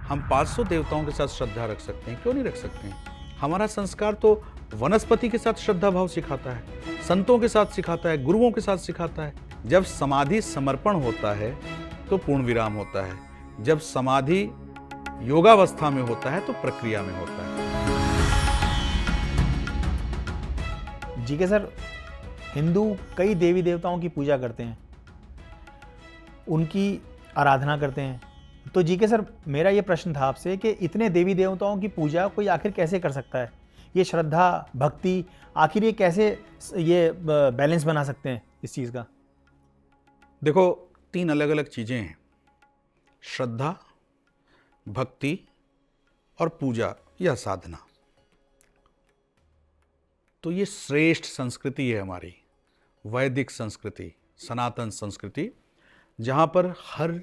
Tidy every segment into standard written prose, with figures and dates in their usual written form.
हम 500 देवताओं के साथ श्रद्धा रख सकते हैं, क्यों नहीं रख सकते हैं? हमारा संस्कार तो वनस्पति के साथ श्रद्धा भाव सिखाता है, संतों के साथ सिखाता है, गुरुओं के साथ सिखाता है। जब समाधि समर्पण होता है तो पूर्ण विराम होता है, जब समाधि योगावस्था में होता है तो प्रक्रिया में होता है। जी के सर, हिंदू कई देवी देवताओं की पूजा करते हैं, उनकी आराधना करते हैं। तो जी के सर, मेरा ये प्रश्न था आपसे कि इतने देवी देवताओं की पूजा कोई आखिर कैसे कर सकता है? ये श्रद्धा, भक्ति, आखिर ये कैसे ये बैलेंस बना सकते हैं इस चीज़ का? देखो, 3 अलग अलग चीजें हैं, श्रद्धा, भक्ति और पूजा या साधना। तो ये श्रेष्ठ संस्कृति है हमारी, वैदिक संस्कृति, सनातन संस्कृति, जहाँ पर हर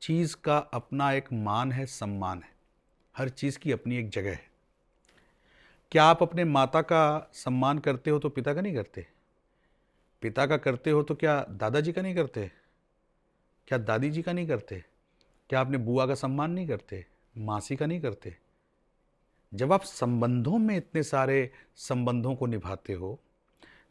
चीज़ का अपना एक मान है, सम्मान है, हर चीज़ की अपनी एक जगह है। क्या आप अपने माता का सम्मान करते हो तो पिता का नहीं करते? पिता का करते हो तो क्या दादाजी का नहीं करते? क्या दादी जी का नहीं करते? क्या अपने बुआ का सम्मान नहीं करते? मासी का नहीं करते? जब आप संबंधों में इतने सारे संबंधों को निभाते हो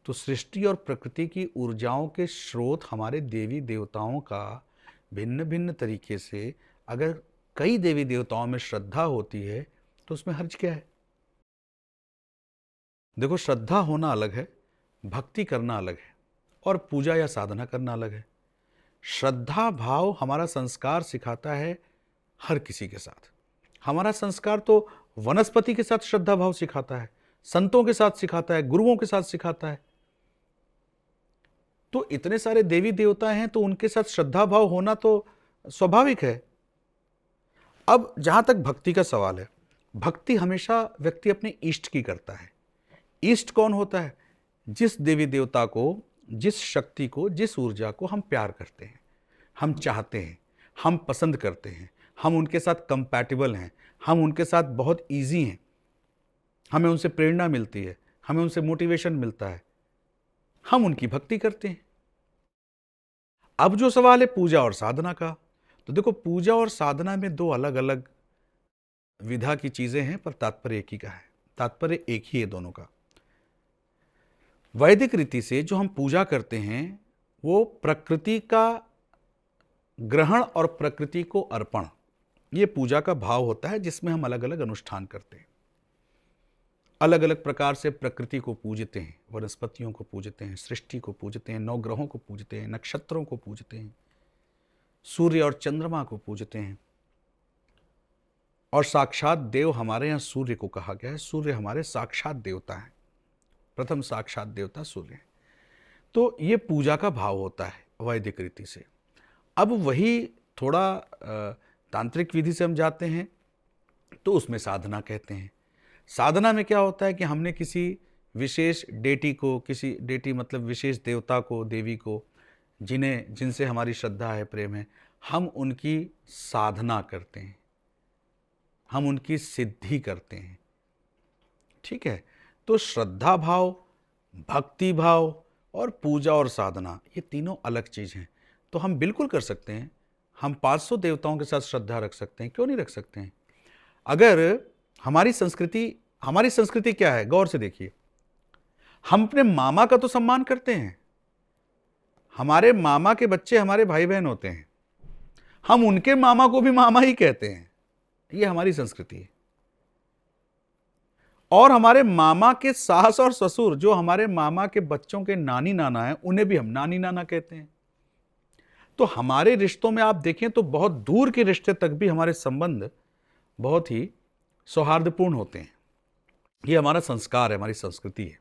तो सृष्टि और प्रकृति की ऊर्जाओं के स्रोत हमारे देवी देवताओं का भिन्न भिन्न तरीके से, अगर कई देवी देवताओं में श्रद्धा होती है तो उसमें हर्ज क्या है? देखो, श्रद्धा होना अलग है, भक्ति करना अलग है, और पूजा या साधना करना अलग है। श्रद्धा भाव हमारा संस्कार सिखाता है हर किसी के साथ। हमारा संस्कार तो वनस्पति के साथ श्रद्धा भाव सिखाता है, संतों के साथ सिखाता है, गुरुओं के साथ सिखाता है। तो इतने सारे देवी देवता हैं तो उनके साथ श्रद्धा भाव होना तो स्वाभाविक है। अब जहां तक भक्ति का सवाल है, भक्ति हमेशा व्यक्ति अपने इष्ट की करता है। इष्ट कौन होता है? जिस देवी देवता को, जिस शक्ति को, जिस ऊर्जा को हम प्यार करते हैं, हम चाहते हैं, हम पसंद करते हैं, हम उनके साथ कंपैटिबल हैं, हम उनके साथ बहुत ईजी हैं, हमें उनसे प्रेरणा मिलती है, हमें उनसे मोटिवेशन मिलता है, हम उनकी भक्ति करते हैं। अब जो सवाल है पूजा और साधना का, तो देखो, पूजा और साधना में 2 अलग अलग विधा की चीजें हैं, पर तात्पर्य एक ही का है, तात्पर्य एक ही है दोनों का। वैदिक रीति से जो हम पूजा करते हैं वो प्रकृति का ग्रहण और प्रकृति को अर्पण, ये पूजा का भाव होता है, जिसमें हम अलग अलग अनुष्ठान करते हैं, अलग अलग प्रकार से प्रकृति को पूजते हैं, वनस्पतियों को पूजते हैं, सृष्टि को पूजते हैं, 9 ग्रहों को पूजते हैं, नक्षत्रों को पूजते हैं, सूर्य और चंद्रमा को पूजते हैं। और साक्षात देव हमारे यहाँ सूर्य को कहा गया है, सूर्य हमारे साक्षात देवता हैं, प्रथम साक्षात देवता सूर्य है। तो ये पूजा का भाव होता है वैदिक रीति से। अब वही थोड़ा तांत्रिक विधि से हम जाते हैं तो उसमें साधना कहते हैं। साधना में क्या होता है कि हमने किसी विशेष डेटी को, किसी डेटी मतलब विशेष देवता को, देवी को, जिनसे हमारी श्रद्धा है, प्रेम है, हम उनकी साधना करते हैं, हम उनकी सिद्धि करते हैं। ठीक है? तो श्रद्धा भाव, भक्ति भाव और पूजा और साधना, ये तीनों अलग चीज़ हैं। तो हम बिल्कुल कर सकते हैं, हम 500 देवताओं के साथ श्रद्धा रख सकते हैं, क्यों नहीं रख सकते हैं? अगर हमारी संस्कृति क्या है, गौर से देखिए, हम अपने मामा का तो सम्मान करते हैं, हमारे मामा के बच्चे हमारे भाई बहन होते हैं, हम उनके मामा को भी मामा ही कहते हैं, ये हमारी संस्कृति है। और हमारे मामा के सास और ससुर, जो हमारे मामा के बच्चों के नानी नाना हैं, उन्हें भी हम नानी नाना कहते हैं। तो हमारे रिश्तों में आप देखें तो बहुत दूर के रिश्ते तक भी हमारे संबंध बहुत ही सौहार्दपूर्ण होते हैं। ये हमारा संस्कार है, हमारी संस्कृति है।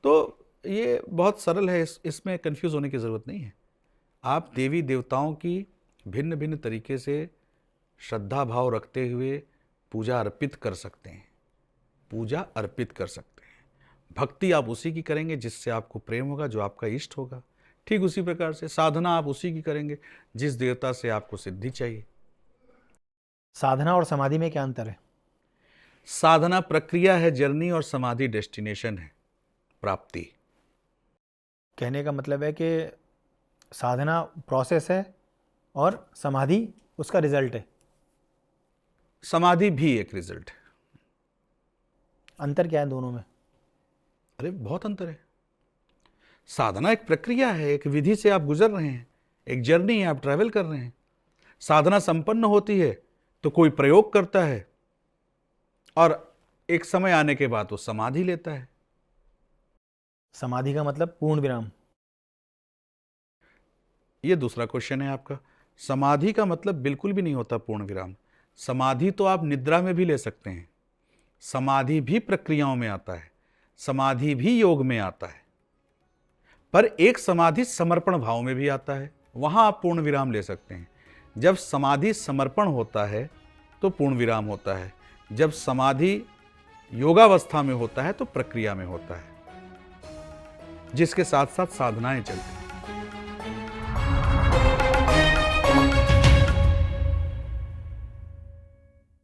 तो ये बहुत सरल है, इसमें कंफ्यूज होने की ज़रूरत नहीं है। आप देवी देवताओं की भिन्न भिन्न तरीके से श्रद्धा भाव रखते हुए पूजा अर्पित कर सकते हैं, पूजा अर्पित कर सकते हैं। भक्ति आप उसी की करेंगे जिससे आपको प्रेम होगा, जो आपका इष्ट होगा। ठीक उसी प्रकार से साधना आप उसी की करेंगे जिस देवता से आपको सिद्धि चाहिए। साधना और समाधि में क्या अंतर है? साधना प्रक्रिया है जर्नी, और समाधि डेस्टिनेशन है, प्राप्ति। कहने का मतलब है कि साधना प्रोसेस है और समाधि उसका रिजल्ट है। समाधि भी एक रिजल्ट है। अंतर क्या है दोनों में? अरे बहुत अंतर है। साधना एक प्रक्रिया है, एक विधि से आप गुजर रहे हैं, एक जर्नी है, आप ट्रैवल कर रहे हैं। साधना संपन्न होती है तो कोई प्रयोग करता है और एक समय आने के बाद वो समाधि लेता है। समाधि का मतलब पूर्ण विराम। ये दूसरा क्वेश्चन है आपका। समाधि का मतलब बिल्कुल भी नहीं होता पूर्ण विराम। समाधि तो आप निद्रा में भी ले सकते हैं, समाधि भी प्रक्रियाओं में आता है, समाधि भी योग में आता है, पर एक समाधि समर्पण भाव में भी आता है, वहां आप पूर्ण विराम ले सकते हैं। जब समाधि समर्पण होता है तो पूर्ण विराम होता है, जब समाधि योगावस्था में होता है तो प्रक्रिया में होता है, जिसके साथ साथ साधनाएं चलती हैं।